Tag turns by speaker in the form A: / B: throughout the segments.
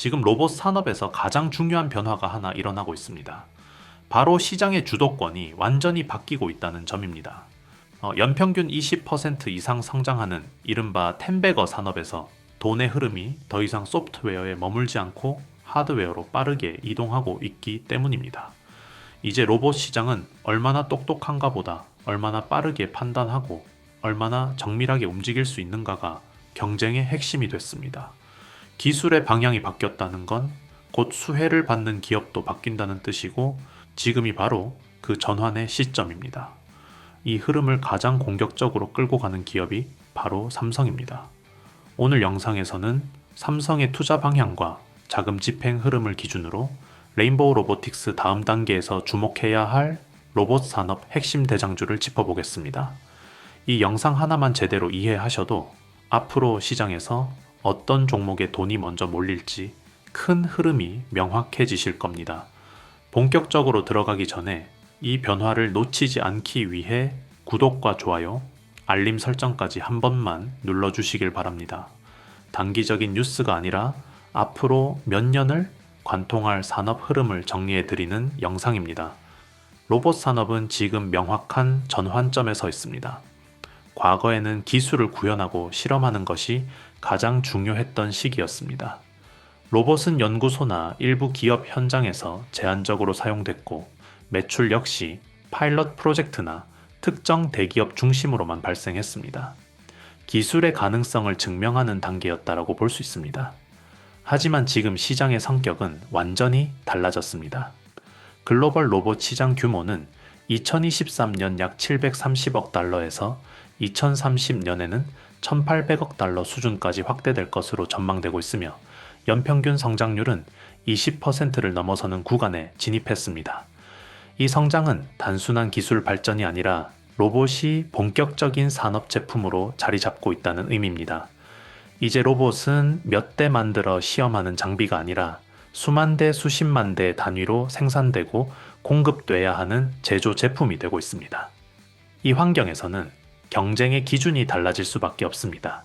A: 지금 로봇 산업에서 가장 중요한 변화가 하나 일어나고 있습니다. 바로 시장의 주도권이 완전히 바뀌고 있다는 점입니다. 연평균 20% 이상 성장하는 이른바 텐베거 산업에서 돈의 흐름이 더 이상 소프트웨어에 머물지 않고 하드웨어로 빠르게 이동하고 있기 때문입니다. 이제 로봇 시장은 얼마나 똑똑한가 보다 얼마나 빠르게 판단하고 얼마나 정밀하게 움직일 수 있는가가 경쟁의 핵심이 됐습니다. 기술의 방향이 바뀌었다는 건 곧 수혜를 받는 기업도 바뀐다는 뜻이고 지금이 바로 그 전환의 시점입니다. 이 흐름을 가장 공격적으로 끌고 가는 기업이 바로 삼성입니다. 오늘 영상에서는 삼성의 투자 방향과 자금 집행 흐름을 기준으로 레인보우 로보틱스 다음 단계에서 주목해야 할 로봇 산업 핵심 대장주를 짚어보겠습니다. 이 영상 하나만 제대로 이해하셔도 앞으로 시장에서 어떤 종목에 돈이 먼저 몰릴지 큰 흐름이 명확해지실 겁니다. 본격적으로 들어가기 전에 이 변화를 놓치지 않기 위해 구독과 좋아요, 알림 설정까지 한 번만 눌러주시길 바랍니다. 단기적인 뉴스가 아니라 앞으로 몇 년을 관통할 산업 흐름을 정리해드리는 영상입니다. 로봇 산업은 지금 명확한 전환점에 서 있습니다. 과거에는 기술을 구현하고 실험하는 것이 가장 중요했던 시기였습니다. 로봇은 연구소나 일부 기업 현장에서 제한적으로 사용됐고 매출 역시 파일럿 프로젝트나 특정 대기업 중심으로만 발생했습니다. 기술의 가능성을 증명하는 단계였다라고 볼 수 있습니다. 하지만 지금 시장의 성격은 완전히 달라졌습니다. 글로벌 로봇 시장 규모는 2023년 약 730억 달러에서 2030년에는 1800억 달러 수준까지 확대될 것으로 전망되고 있으며 연평균 성장률은 20%를 넘어서는 구간에 진입했습니다. 이 성장은 단순한 기술 발전이 아니라 로봇이 본격적인 산업 제품으로 자리 잡고 있다는 의미입니다. 이제 로봇은 몇 대 만들어 시험하는 장비가 아니라 수만 대, 수십만 대 단위로 생산되고 공급돼야 하는 제조 제품이 되고 있습니다. 이 환경에서는 경쟁의 기준이 달라질 수밖에 없습니다.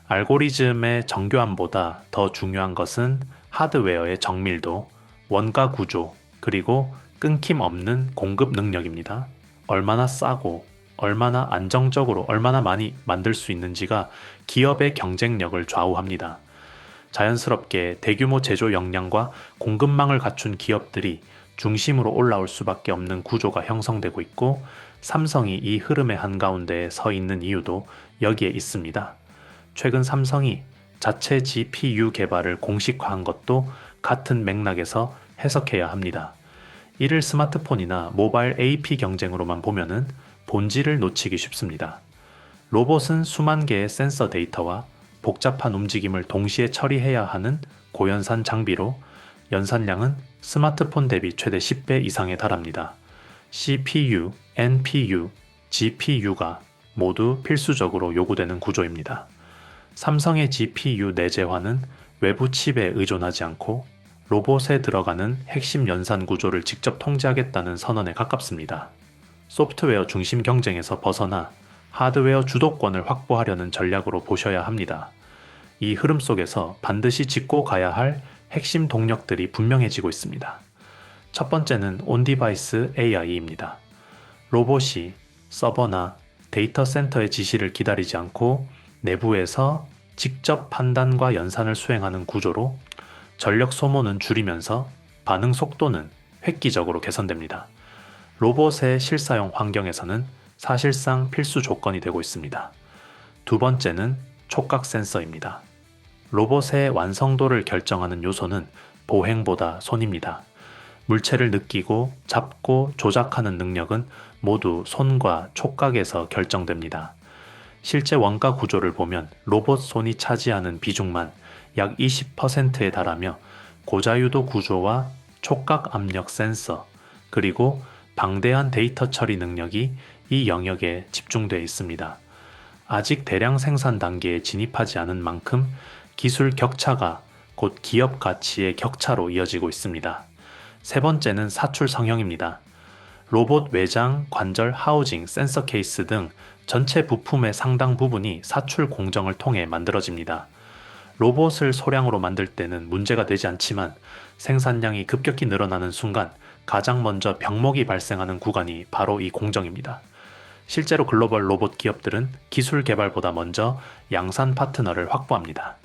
A: 알고리즘의 정교함보다 더 중요한 것은 하드웨어의 정밀도, 원가 구조, 그리고 끊김 없는 공급 능력입니다. 얼마나 싸고 얼마나 안정적으로 얼마나 많이 만들 수 있는지가 기업의 경쟁력을 좌우합니다. 자연스럽게 대규모 제조 역량과 공급망을 갖춘 기업들이 중심으로 올라올 수밖에 없는 구조가 형성되고 있고 삼성이 이 흐름의 한가운데에 서 있는 이유도 여기에 있습니다. 최근 삼성이 자체 GPU 개발을 공식화한 것도 같은 맥락에서 해석해야 합니다. 이를 스마트폰이나 모바일 AP 경쟁으로만 보면은 본질을 놓치기 쉽습니다. 로봇은 수만 개의 센서 데이터와 복잡한 움직임을 동시에 처리해야 하는 고연산 장비로 연산량은 스마트폰 대비 최대 10배 이상에 달합니다. CPU, NPU, GPU가 모두 필수적으로 요구되는 구조입니다. 삼성의 GPU 내재화는 외부 칩에 의존하지 않고 로봇에 들어가는 핵심 연산 구조를 직접 통제하겠다는 선언에 가깝습니다. 소프트웨어 중심 경쟁에서 벗어나 하드웨어 주도권을 확보하려는 전략으로 보셔야 합니다. 이 흐름 속에서 반드시 짚고 가야 할 핵심 동력들이 분명해지고 있습니다. 첫 번째는 온디바이스 AI입니다. 로봇이 서버나 데이터 센터의 지시를 기다리지 않고 내부에서 직접 판단과 연산을 수행하는 구조로 전력 소모는 줄이면서 반응 속도는 획기적으로 개선됩니다. 로봇의 실사용 환경에서는 사실상 필수 조건이 되고 있습니다. 두 번째는 촉각 센서입니다. 로봇의 완성도를 결정하는 요소는 보행보다 손입니다. 물체를 느끼고 잡고 조작하는 능력은 모두 손과 촉각에서 결정됩니다. 실제 원가 구조를 보면 로봇 손이 차지하는 비중만 약 20%에 달하며 고자유도 구조와 촉각 압력 센서 그리고 방대한 데이터 처리 능력이 이 영역에 집중되어 있습니다. 아직 대량 생산 단계에 진입하지 않은 만큼 기술 격차가 곧 기업 가치의 격차로 이어지고 있습니다. 세 번째는 사출 성형입니다. 로봇 외장, 관절, 하우징, 센서 케이스 등 전체 부품의 상당 부분이 사출 공정을 통해 만들어집니다. 로봇을 소량으로 만들 때는 문제가 되지 않지만 생산량이 급격히 늘어나는 순간 가장 먼저 병목이 발생하는 구간이 바로 이 공정입니다. 실제로 글로벌 로봇 기업들은 기술 개발보다 먼저 양산 파트너를 확보합니다.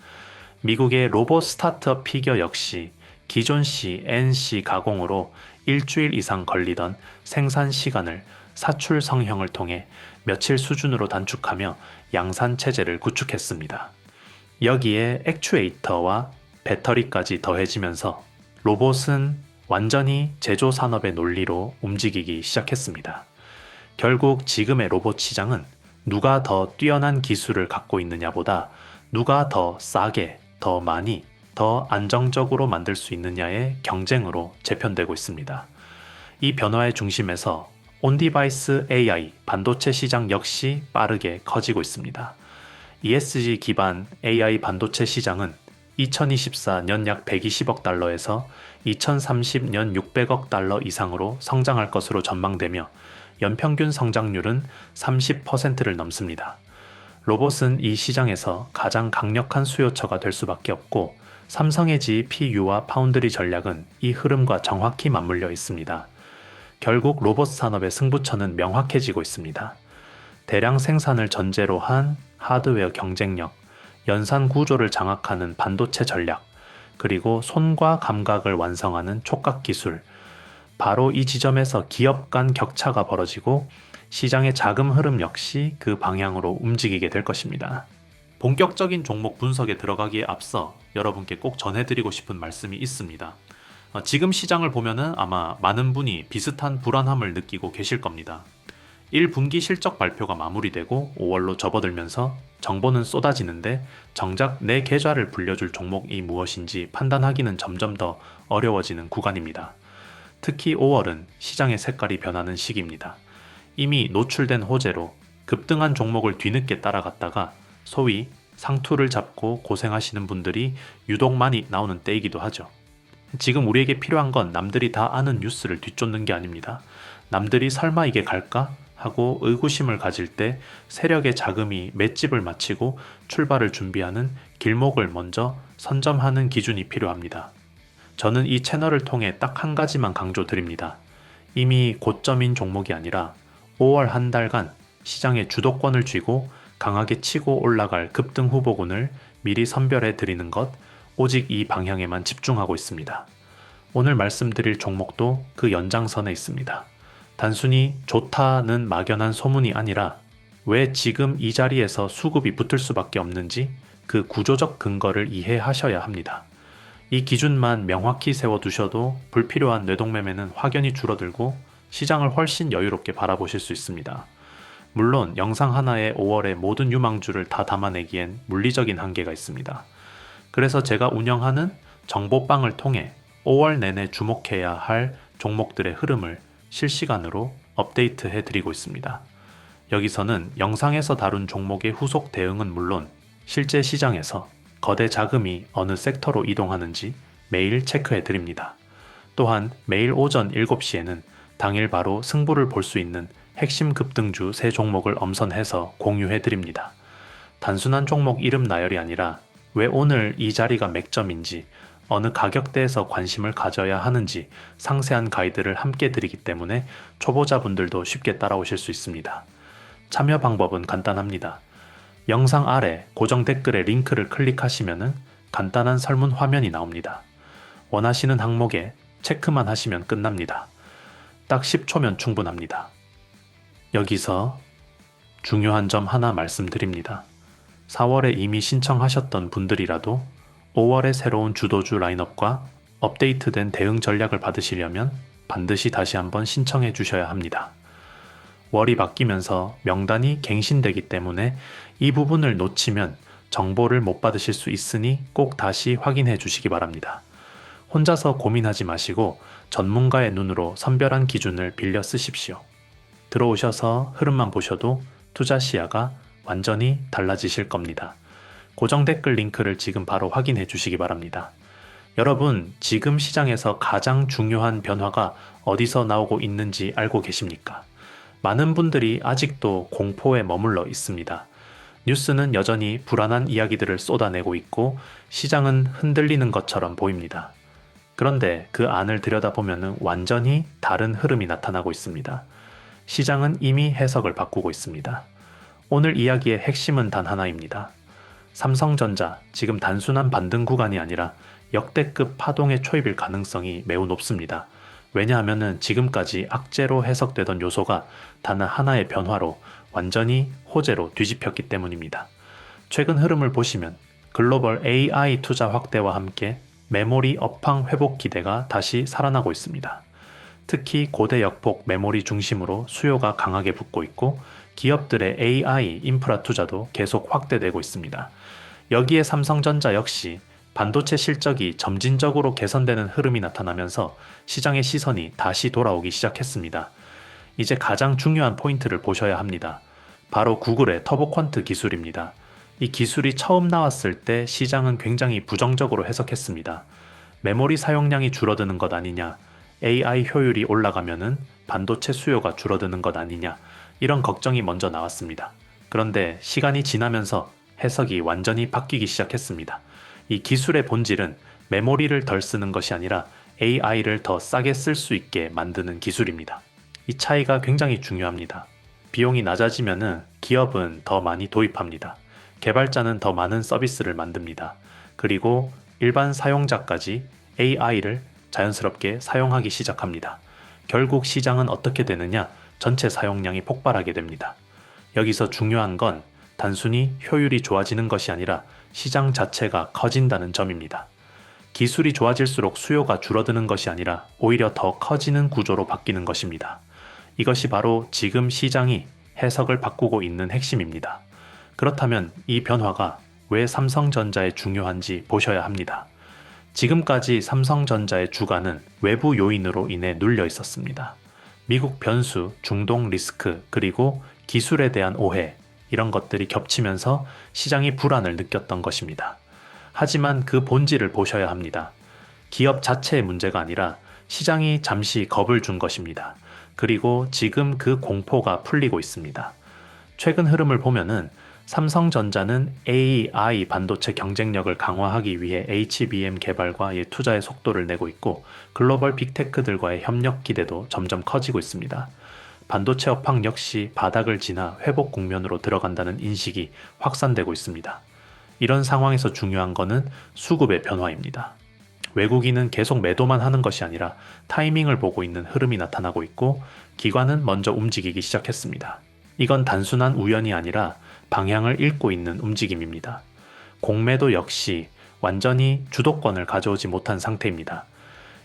A: 미국의 로봇 스타트업 피겨 역시 기존 시 NC 가공으로 일주일 이상 걸리던 생산 시간을 사출 성형을 통해 며칠 수준으로 단축하며 양산 체제를 구축했습니다. 여기에 액추에이터와 배터리까지 더해지면서 로봇은 완전히 제조 산업의 논리로 움직이기 시작했습니다. 결국 지금의 로봇 시장은 누가 더 뛰어난 기술을 갖고 있느냐보다 누가 더 싸게, 더 많이, 더 안정적으로 만들 수 있느냐의 경쟁으로 재편되고 있습니다. 이 변화의 중심에서 온디바이스 AI 반도체 시장 역시 빠르게 커지고 있습니다. ESG 기반 AI 반도체 시장은 2024년 약 120억 달러에서 2030년 600억 달러 이상으로 성장할 것으로 전망되며 연평균 성장률은 30%를 넘습니다. 로봇은 이 시장에서 가장 강력한 수요처가 될 수밖에 없고 삼성의 GPU와 파운드리 전략은 이 흐름과 정확히 맞물려 있습니다. 결국 로봇 산업의 승부처는 명확해지고 있습니다. 대량 생산을 전제로 한 하드웨어 경쟁력, 연산 구조를 장악하는 반도체 전략, 그리고 손과 감각을 완성하는 촉각 기술. 바로 이 지점에서 기업 간 격차가 벌어지고 시장의 자금 흐름 역시 그 방향으로 움직이게 될 것입니다. 본격적인 종목 분석에 들어가기에 앞서 여러분께 꼭 전해드리고 싶은 말씀이 있습니다. 지금 시장을 보면은 아마 많은 분이 비슷한 불안함을 느끼고 계실 겁니다. 1분기 실적 발표가 마무리되고 5월로 접어들면서 정보는 쏟아지는데 정작 내 계좌를 불려줄 종목이 무엇인지 판단하기는 점점 더 어려워지는 구간입니다. 특히 5월은 시장의 색깔이 변하는 시기입니다. 이미 노출된 호재로 급등한 종목을 뒤늦게 따라갔다가 소위 상투를 잡고 고생하시는 분들이 유독 많이 나오는 때이기도 하죠. 지금 우리에게 필요한 건 남들이 다 아는 뉴스를 뒤쫓는 게 아닙니다. 남들이 설마 이게 갈까? 하고 의구심을 가질 때 세력의 자금이 맷집을 마치고 출발을 준비하는 길목을 먼저 선점하는 기준이 필요합니다. 저는 이 채널을 통해 딱 한 가지만 강조드립니다. 이미 고점인 종목이 아니라 5월 한 달간 시장의 주도권을 쥐고 강하게 치고 올라갈 급등 후보군을 미리 선별해 드리는 것, 오직 이 방향에만 집중하고 있습니다. 오늘 말씀드릴 종목도 그 연장선에 있습니다. 단순히 좋다는 막연한 소문이 아니라 왜 지금 이 자리에서 수급이 붙을 수밖에 없는지 그 구조적 근거를 이해하셔야 합니다. 이 기준만 명확히 세워두셔도 불필요한 뇌동매매는 확연히 줄어들고 시장을 훨씬 여유롭게 바라보실 수 있습니다. 물론 영상 하나에 5월의 모든 유망주를 다 담아내기엔 물리적인 한계가 있습니다. 그래서 제가 운영하는 정보방을 통해 5월 내내 주목해야 할 종목들의 흐름을 실시간으로 업데이트해 드리고 있습니다. 여기서는 영상에서 다룬 종목의 후속 대응은 물론 실제 시장에서 거대 자금이 어느 섹터로 이동하는지 매일 체크해 드립니다. 또한 매일 오전 7시에는 당일 바로 승부를 볼 수 있는 핵심 급등주 3종목을 엄선해서 공유해 드립니다. 단순한 종목 이름 나열이 아니라 왜 오늘 이 자리가 맥점인지, 어느 가격대에서 관심을 가져야 하는지 상세한 가이드를 함께 드리기 때문에 초보자분들도 쉽게 따라오실 수 있습니다. 참여 방법은 간단합니다. 영상 아래 고정 댓글에 링크를 클릭하시면 간단한 설문 화면이 나옵니다. 원하시는 항목에 체크만 하시면 끝납니다. 딱 10초면 충분합니다. 여기서 중요한 점 하나 말씀드립니다. 4월에 이미 신청하셨던 분들이라도 5월의 새로운 주도주 라인업과 업데이트된 대응 전략을 받으시려면 반드시 다시 한번 신청해 주셔야 합니다. 월이 바뀌면서 명단이 갱신되기 때문에 이 부분을 놓치면 정보를 못 받으실 수 있으니 꼭 다시 확인해 주시기 바랍니다. 혼자서 고민하지 마시고 전문가의 눈으로 선별한 기준을 빌려 쓰십시오. 들어오셔서 흐름만 보셔도 투자 시야가 완전히 달라지실 겁니다. 고정 댓글 링크를 지금 바로 확인해 주시기 바랍니다. 여러분, 지금 시장에서 가장 중요한 변화가 어디서 나오고 있는지 알고 계십니까? 많은 분들이 아직도 공포에 머물러 있습니다. 뉴스는 여전히 불안한 이야기들을 쏟아내고 있고 시장은 흔들리는 것처럼 보입니다. 그런데 그 안을 들여다보면 완전히 다른 흐름이 나타나고 있습니다. 시장은 이미 해석을 바꾸고 있습니다. 오늘 이야기의 핵심은 단 하나입니다. 삼성전자, 지금 단순한 반등 구간이 아니라 역대급 파동의 초입일 가능성이 매우 높습니다. 왜냐하면 지금까지 악재로 해석되던 요소가 단 하나의 변화로 완전히 호재로 뒤집혔기 때문입니다. 최근 흐름을 보시면 글로벌 AI 투자 확대와 함께 메모리 업황 회복 기대가 다시 살아나고 있습니다. 특히 고대 역폭 메모리 중심으로 수요가 강하게 붙고 있고 기업들의 AI 인프라 투자도 계속 확대되고 있습니다. 여기에 삼성전자 역시 반도체 실적이 점진적으로 개선되는 흐름이 나타나면서 시장의 시선이 다시 돌아오기 시작했습니다. 이제 가장 중요한 포인트를 보셔야 합니다. 바로 구글의 터보퀀트 기술입니다. 이 기술이 처음 나왔을 때 시장은 굉장히 부정적으로 해석했습니다. 메모리 사용량이 줄어드는 것 아니냐, AI 효율이 올라가면은 반도체 수요가 줄어드는 것 아니냐, 이런 걱정이 먼저 나왔습니다. 그런데 시간이 지나면서 해석이 완전히 바뀌기 시작했습니다. 이 기술의 본질은 메모리를 덜 쓰는 것이 아니라 AI를 더 싸게 쓸 수 있게 만드는 기술입니다. 이 차이가 굉장히 중요합니다. 비용이 낮아지면은 기업은 더 많이 도입합니다. 개발자는 더 많은 서비스를 만듭니다. 그리고 일반 사용자까지 AI를 자연스럽게 사용하기 시작합니다. 결국 시장은 어떻게 되느냐? 전체 사용량이 폭발하게 됩니다. 여기서 중요한 건 단순히 효율이 좋아지는 것이 아니라 시장 자체가 커진다는 점입니다. 기술이 좋아질수록 수요가 줄어드는 것이 아니라 오히려 더 커지는 구조로 바뀌는 것입니다. 이것이 바로 지금 시장이 해석을 바꾸고 있는 핵심입니다. 그렇다면 이 변화가 왜 삼성전자에 중요한지 보셔야 합니다. 지금까지 삼성전자의 주가는 외부 요인으로 인해 눌려 있었습니다. 미국 변수, 중동 리스크, 그리고 기술에 대한 오해, 이런 것들이 겹치면서 시장이 불안을 느꼈던 것입니다. 하지만 그 본질을 보셔야 합니다. 기업 자체의 문제가 아니라 시장이 잠시 겁을 준 것입니다. 그리고 지금 그 공포가 풀리고 있습니다. 최근 흐름을 보면은 삼성전자는 AI 반도체 경쟁력을 강화하기 위해 HBM 개발과 투자의 속도를 내고 있고 글로벌 빅테크들과의 협력 기대도 점점 커지고 있습니다. 반도체 업황 역시 바닥을 지나 회복 국면으로 들어간다는 인식이 확산되고 있습니다. 이런 상황에서 중요한 것은 수급의 변화입니다. 외국인은 계속 매도만 하는 것이 아니라 타이밍을 보고 있는 흐름이 나타나고 있고 기관은 먼저 움직이기 시작했습니다. 이건 단순한 우연이 아니라 방향을 읽고 있는 움직임입니다. 공매도 역시 완전히 주도권을 가져오지 못한 상태입니다.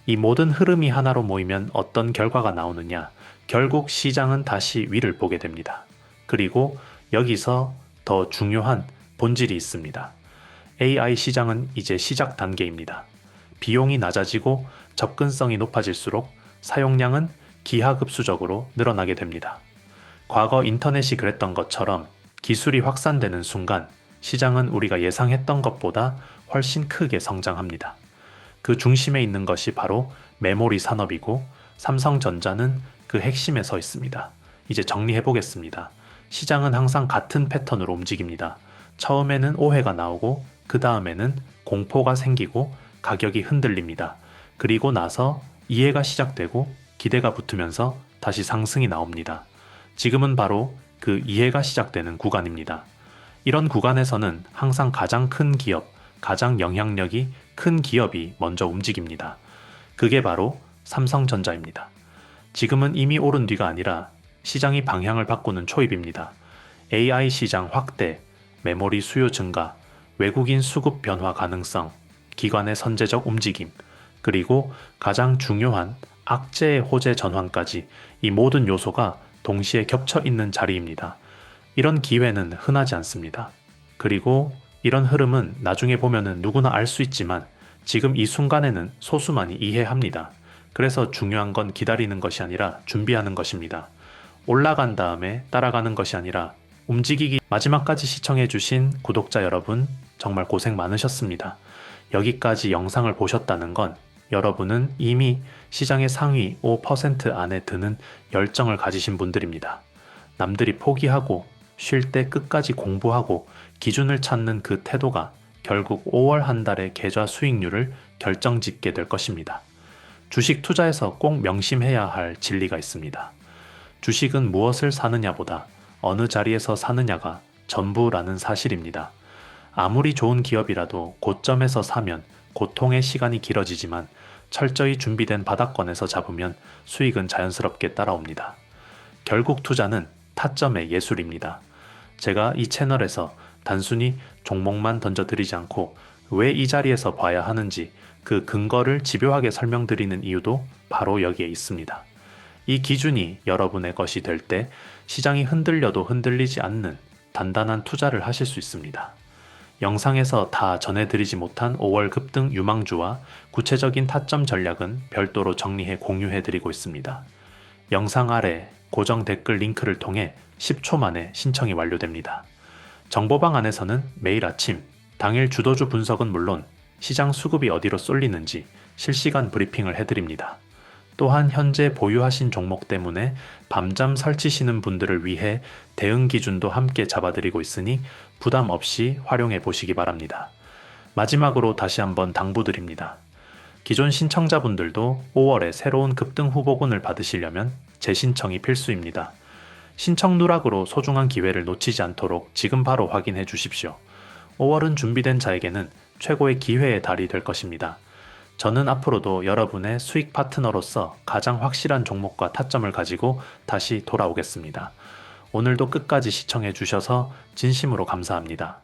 A: 이 모든 흐름이 하나로 모이면 어떤 결과가 나오느냐? 결국 시장은 다시 위를 보게 됩니다. 그리고 여기서 더 중요한 본질이 있습니다. AI 시장은 이제 시작 단계입니다. 비용이 낮아지고 접근성이 높아질수록 사용량은 기하급수적으로 늘어나게 됩니다. 과거 인터넷이 그랬던 것처럼 기술이 확산되는 순간 시장은 우리가 예상했던 것보다 훨씬 크게 성장합니다. 그 중심에 있는 것이 바로 메모리 산업이고 삼성전자는 그 핵심에 서 있습니다. 이제 정리해 보겠습니다. 시장은 항상 같은 패턴으로 움직입니다. 처음에는 오해가 나오고 그 다음에는 공포가 생기고 가격이 흔들립니다. 그리고 나서 이해가 시작되고 기대가 붙으면서 다시 상승이 나옵니다. 지금은 바로 그 이해가 시작되는 구간입니다. 이런 구간에서는 항상 가장 큰 기업, 가장 영향력이 큰 기업이 먼저 움직입니다. 그게 바로 삼성전자입니다. 지금은 이미 오른 뒤가 아니라 시장이 방향을 바꾸는 초입입니다. AI 시장 확대, 메모리 수요 증가, 외국인 수급 변화 가능성, 기관의 선제적 움직임, 그리고 가장 중요한 악재의 호재 전환까지 이 모든 요소가 동시에 겹쳐 있는 자리입니다. 이런 기회는 흔하지 않습니다. 그리고 이런 흐름은 나중에 보면은 누구나 알 수 있지만 지금 이 순간에는 소수만이 이해합니다. 그래서 중요한 건 기다리는 것이 아니라 준비하는 것입니다. 올라간 다음에 따라가는 것이 아니라 움직이기. 마지막까지 시청해주신 구독자 여러분 정말 고생 많으셨습니다. 여기까지 영상을 보셨다는 건 여러분은 이미 시장의 상위 5% 안에 드는 열정을 가지신 분들입니다. 남들이 포기하고 쉴 때 끝까지 공부하고 기준을 찾는 그 태도가 결국 5월 한 달의 계좌 수익률을 결정짓게 될 것입니다. 주식 투자에서 꼭 명심해야 할 진리가 있습니다. 주식은 무엇을 사느냐보다 어느 자리에서 사느냐가 전부라는 사실입니다. 아무리 좋은 기업이라도 고점에서 사면 고통의 시간이 길어지지만 철저히 준비된 바닥권에서 잡으면 수익은 자연스럽게 따라옵니다. 결국 투자는 타점의 예술입니다. 제가 이 채널에서 단순히 종목만 던져드리지 않고 왜 이 자리에서 봐야 하는지 그 근거를 집요하게 설명드리는 이유도 바로 여기에 있습니다. 이 기준이 여러분의 것이 될 때 시장이 흔들려도 흔들리지 않는 단단한 투자를 하실 수 있습니다. 영상에서 다 전해드리지 못한 5월 급등 유망주와 구체적인 타점 전략은 별도로 정리해 공유해드리고 있습니다. 영상 아래 고정 댓글 링크를 통해 10초 만에 신청이 완료됩니다. 정보방 안에서는 매일 아침 당일 주도주 분석은 물론 시장 수급이 어디로 쏠리는지 실시간 브리핑을 해드립니다. 또한 현재 보유하신 종목 때문에 밤잠 설치시는 분들을 위해 대응 기준도 함께 잡아드리고 있으니 부담 없이 활용해 보시기 바랍니다. 마지막으로 다시 한번 당부드립니다. 기존 신청자분들도 5월에 새로운 급등 후보군을 받으시려면 재신청이 필수입니다. 신청 누락으로 소중한 기회를 놓치지 않도록 지금 바로 확인해 주십시오. 5월은 준비된 자에게는 최고의 기회의 달이 될 것입니다. 저는 앞으로도 여러분의 수익 파트너로서 가장 확실한 종목과 타점을 가지고 다시 돌아오겠습니다. 오늘도 끝까지 시청해 주셔서 진심으로 감사합니다.